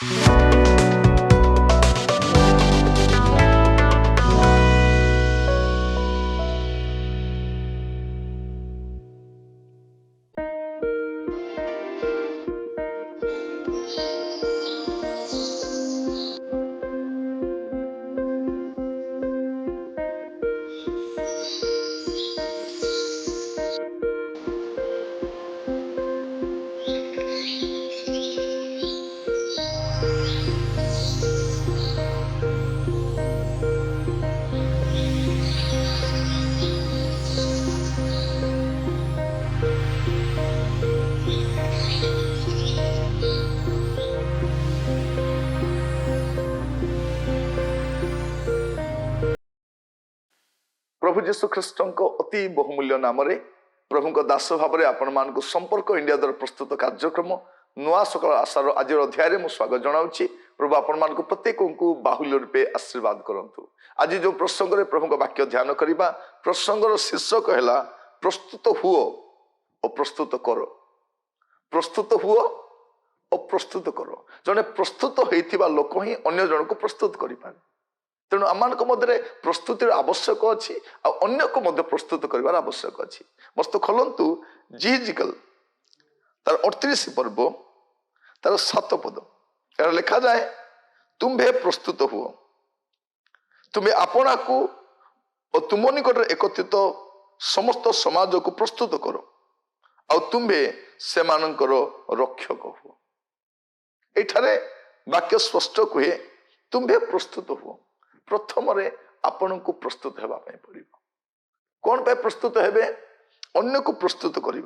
प्रभु जीशु ख्रीष्ट अति बहुमूल्य नाम प्रभु दास भाव में आपण मान संपर्क इंडिया द्वारा प्रस्तुत कार्यक्रम नुआ सकाल आशार आज अध्याय में स्वागत जनाऊँगी। प्रभु आपण मान प्रत्येक को बाहुल्य रूपे आशीर्वाद करंतु। आज जो प्रसंग में प्रभु वाक्य ध्यान करवा प्रसंगर शीर्षक है प्रस्तुत हुओ और प्रस्तुत कर। प्रस्तुत हुओ और प्रस्तुत कर। जने प्रस्तुत होइथिबा लोक ही अन्य जन को प्रस्तुत करि पारे। तेणु आम मध्य प्रस्तुतिर आवश्यक अच्छी अन्य को मध्य प्रस्तुत कर आवश्यक अच्छी। मस्त खोलंतु जिहिजिकल तार 38 पर्व तार 7 पद यार लिखा जाए तुम्भे प्रस्तुत हुओ तुम्हें आपना को और तुम निकट एकत्रित समस्त समाज को प्रस्तुत करो आ तुम्भे से रक्षक हुओ। एठारे वाक्य स्पष्ट कहे तुम्भे प्रस्तुत हुओ। प्रथम आपण को प्रस्तुत होगा पड़ो। कौन पे प्रस्तुत हेबे? अन्य को प्रस्तुत करने।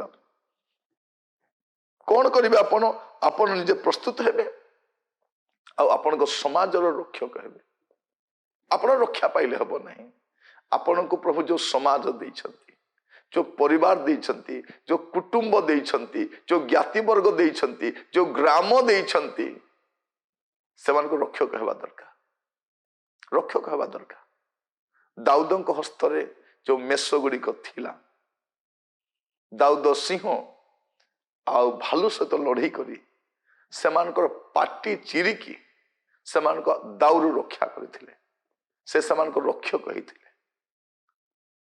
कौन करेंगे? आपण निजे प्रस्तुत हेबे आपण समाजर रक्षक हेबे। आपण रक्षा पाइले हम नहीं। आपण को प्रभु जो समाज देइछंती, जो परिवार देइछंती, जो कुटुंब देइछंती, जो ज्ञाति वर्ग देइछंती, जो ग्राम देइछंती, सेमान को रक्षक हेबा दरकार। रक्षक हवा दरकार। दाऊद हस्तरे जो मेष गुड़िक थिला, दाऊद सिंह आ भालू सहित लड़ाई करी सेमानकर पाटी चिरिकी सेमानक दाउरु रक्षा करथिले। से सेमानक रक्षक होइथिले,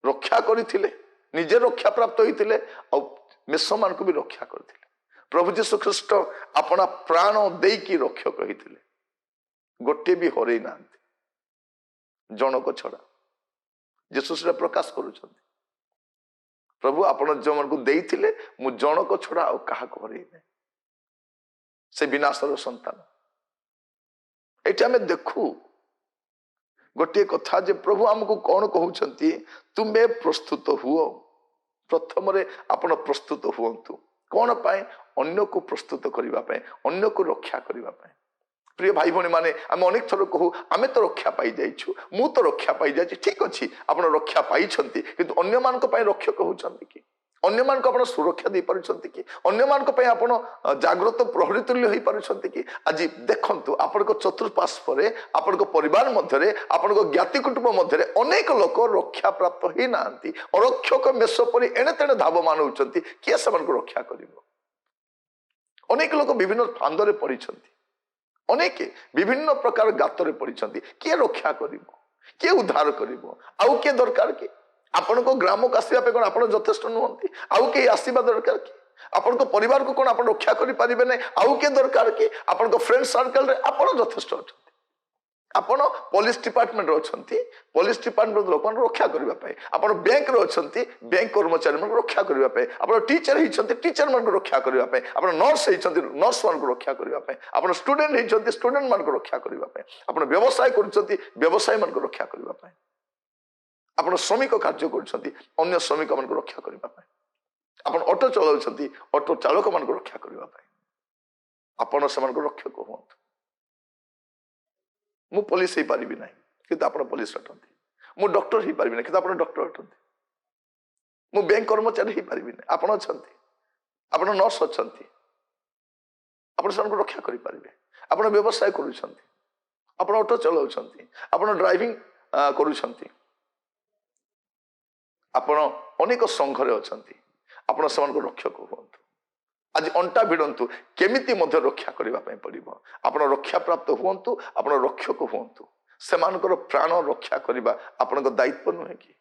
रक्षा करथिले, निजे रक्षा प्राप्त होइथिले और मेष मान को भी रक्षा करथिले। प्रभु जीशु ख्रीष्ट अपना प्राण देकी रक्षक होइथिले। गोटे भी हरई ना जनक छड़ा जीशु से प्रकाश करुछंती। प्रभु आपण जो मन को देइथिले मु जनक छड़ा और कहा हरई ने से विनाशर संतान। एटा में देखू गोटे कथा जे प्रभु हमको कौन कहउछंती तुम्बे प्रस्तुत हुओ। प्रथम रे आपण प्रस्तुत हुओंतु। कौन पाए? अन्य को प्रस्तुत करिवा पाए, अन्य को रक्षा करिवा पाए। प्रिय भाई भौणी माने आम अनेक थर कहू आमे तो रक्षा पाई जाइछु, मु तो रक्षा पाई जाइछि। ठीक अछि आपण रक्षा पाई छंती किंतु अन्य मान को पाई रक्षक होउछंती कि? अन्य मान को आपण सुरक्षा दे पारुछंती कि? अन्य मान को पाई आपण जागृत प्रहरी तुल्य होई पारुछंती कि? आज देखंतु आपण को चतुर्पार्श्वरे आपण को परिवार मध्य रे आपण को ज्ञाति कुटुंब मध्य रे अनेक लोक रक्षा प्राप्त होई नांती। अरक्षक मेष परि एणे तेणे धाव मानुछंती। किए समान को रक्षा करिवो? अनेक लोक विभिन्न फांदरे पड़िछंती। अनेक विभिन्न प्रकार गातरे पड़िछंती। किए रक्षा करिवो? किए उद्धार करिवो? आउ किए दरकार कि? आपण को ग्राम को आसीबा पे कोन आपण यथेष्ट नुहंती? आउ के आसीबा दरकार कि? आपण को परिवार को कोन आपण रक्षा करि परिबे नै? आउ के दरकार कि? आपण को फ्रेंड सर्कल रे आपण यथेष्ट अछंती। आपण पुलिस डिपार्टमेंट रे अछंती, पुलिस डिपार्टमेंट लोक रक्षा करिबा पे। आपण बैंक रे अछंती, बैंक कर्मचारी मन रक्षा करिबा पे। आपण टीचर हिचंती, टीचर मन रक्षा करिबा पे। आपण नर्स हिचंती, नर्स मन रक्षा करिबा पे। आपण स्टूडेंट हिचंती, स्टूडेंट मन रक्षा करिबा पे। आपण व्यवसाय करचंती, व्यवसाय मन रक्षा करिबा पे। आपण श्रमिक कार्य करचंती, अन्य श्रमिक मन रक्षा करिबा पे। आपण ऑटो चलाउचंती, ऑटो चालक मन रक्षा करिबा पे। आपण समान रक्षक होंतु। मु पुलिस ही पारिबी नहीं किंतु आपण पुलिस अटंती। मु डॉक्टर ही पारिबी नहीं किंतु आपण डॉक्टर अटंती। मु बैंक कर्मचारी ही पारिबी नहीं आपण अछंती। आपण नर्स अछंती। आपण सनको रक्षा करि पारिबे। आपण व्यवसाय करूछंती, आपण ऑटो चलाउछंती, आपण ड्राइविंग करूछंती, आपण अनेक संघरे अछंती। आपण सनको रक्षक होंतु। आज अंटा भिड़ंतु केमिति मध्य रक्षा करबा पई पड़िबो आपण रक्षा प्राप्त हुंतु आपण रक्षक हुंतु सेमानकर प्राण रक्षा करबा आपण दायित्व नुहे कि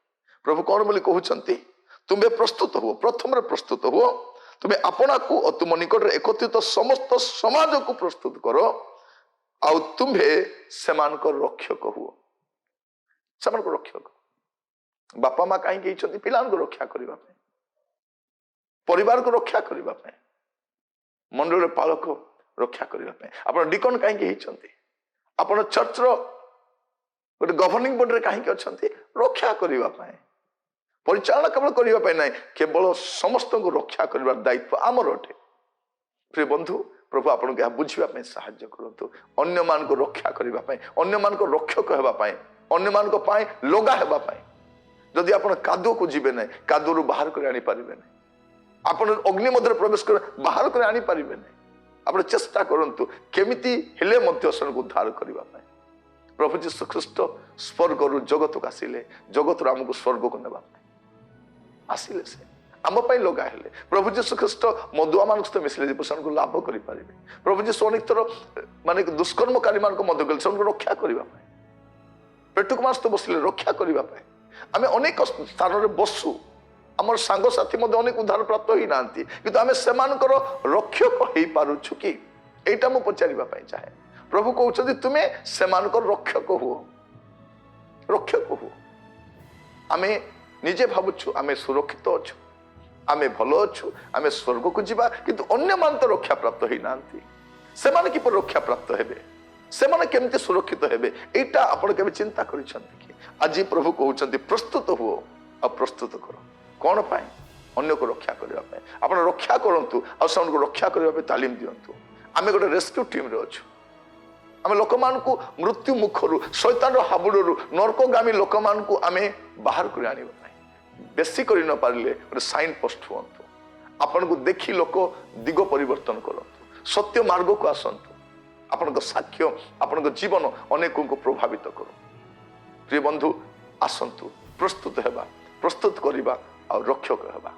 प्रभु कौन बोली कहउछंती तुम्हें प्रस्तुत हो प्रथम प्रस्तुत हो तुम्हें आपना को और तुम निकट एकत्रित समस्त समाज को प्रस्तुत करो आउ तुम्हें सेमानकर रक्षक हुओ सेमानकर रक्षक बापा माँ कहीं पिला को रक्षा करने परिवार को रक्षा करने मंडल पालक रक्षा करने आप डिकन कहीं आप चर्चर गोटे गवर्निंग बोर्ड में कहीं अच्छा रक्षा करने परिचालन केवल करने ना केवल समस्त को रक्षा कर दायित्व आमर अटे प्रिय बंधु प्रभु आपन को बुझापी साहाय्य करूँ अन्य मान को रक्षा करने अन्य मान को रक्षक होगापाई अन्य मान को पाए लगा होगापाई जदि आप कादुओ को जीवे ना कादुओ बाहर कर आनी पारे ना आप अग्नि मध्य प्रवेश कर बाहर कर आनी पारे ना आप चेष्टा करूँ केमिति हेले उद्धार करने प्रभु जीशु ख्रीष्ट स्वर्ग रु जगत को आसिले जगत आमको स्वर्ग को नेबा आसिले से आम लगा हेले प्रभु जीशु ख्रीष्ट मधुआ मान सहित मिसिले को लाभ करें प्रभु जीशु अनेक थर माने दुष्कर्मकारी मान रक्षा करने पेटुक मास तो बसिले रक्षा करने आम अनेक स्थान में बसु आम सांग साथी अनेक उद्धार प्राप्त ही ना कि आम से रक्षक हो पारुछु कि एटा मु पचारिबा चाहे प्रभु कहते तुम्हें सेमानकर रक्षक हो आम निजे भावुछु आम सुरक्षित अच्छु आम भल अच्छु आम स्वर्ग को जीवा किंतु अन्य मान तो रक्षा प्राप्त ही ना सेमाने किपर रक्षा प्राप्त हेबे सेमाने केमती सुरक्षित हेबे एटा आपण केबे चिंता करिसंती कि आज प्रभु कहउछंती प्रस्तुत हुओ आ प्रस्तुत करो कौन पाए अन्य को रक्षा करबा पाए आपण रक्षा करंतु आ सबन को रक्षा करबा पे तालीम दियंतु आमे गोटे रेस्क्यू टीम रे अछु आमे लोक मान को मृत्यु मुखरु शैतान रो हाबुडरु नरकगामी लोक मान को आमे बाहर कर आनिबा पाए बेसी करि न पारले गोटे साइन पोस्ट हुंतु आपण को देखि लोक दिग परिवर्तन करंतु सत्य मार्ग को आसंतु आपण साक्ष्य आपण जीवन अनेक को प्रभावित करो प्रिय बंधु आसंतु प्रस्तुत हेबा प्रस्तुत करिबा और रक्षक हेबा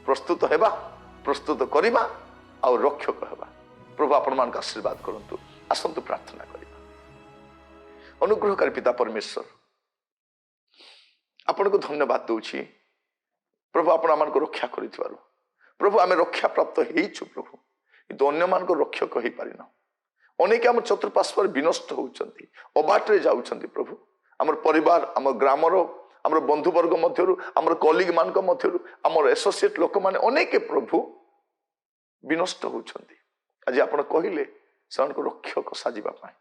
प्रस्तुत हेबा प्रस्तुत करिबा और रक्षक हेबा प्रभु आपण मान आशीर्वाद करंतु आसंतु प्रार्थना करिबा अनुग्रहकारी पिता परमेश्वर आपण को धन्यवाद दूची प्रभु आपण आमान को रक्षा करितवारु प्रभु आमे रक्षा प्राप्त हेइछु प्रभु किंतु अन्य मान को रक्षक हेइ पारिना अनेक आम चतुर्पार्श्वर विनष्ट होउछंती अबाटरे जाउछंती प्रभु आमर परिवार आम ग्रामर आमर बंधुवर्ग मध्यरु आमर कलीग मान मध्यरु आमर एसोसिएट लोक माने अनेक प्रभु विनष्ट होउछंती आज आपण कहिले सेमान को रक्षक साजिबा पाए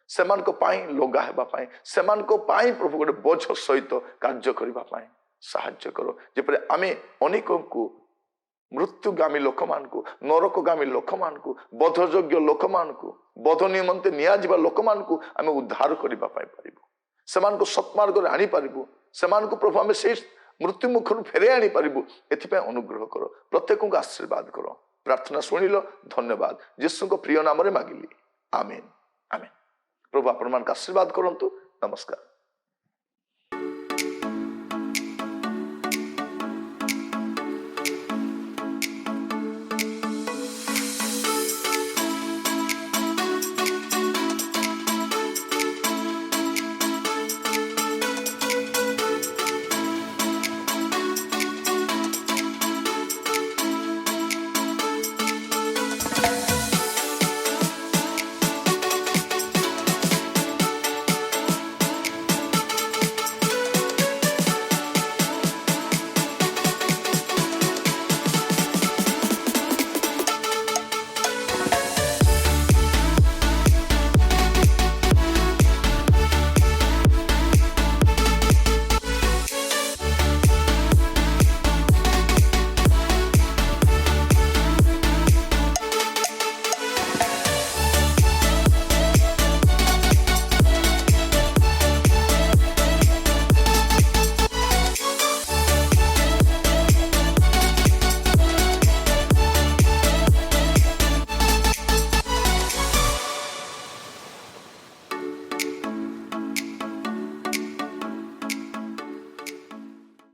सेमान को पाई लगा हेबा पाए सेमान को पाई प्रभु गोटे बोझ सहित कार्य करबा पाए साहाय्य करो जेपरे आमे अनेक को मृत्युगामी लोक मान को नरकगामी लोक मान को बधयोग्य लोक मान को बध निमंते निया जिबा लोक मान को आमे उद्धार करबा पाए परिबो सेमान को सत्मार्ग रे आनी परिबो सेमान को प्रभु आमे से मृत्यु मुखरु फेरे आनी परिबो एथिपे अनुग्रह करो प्रत्येक को आशीर्वाद करो प्रार्थना सुनिलो धन्यवाद यीशु को प्रिय नाम रे मागिली आमेन आमेन प्रभु आपण मान का आशीर्वाद करंतु नमस्कार।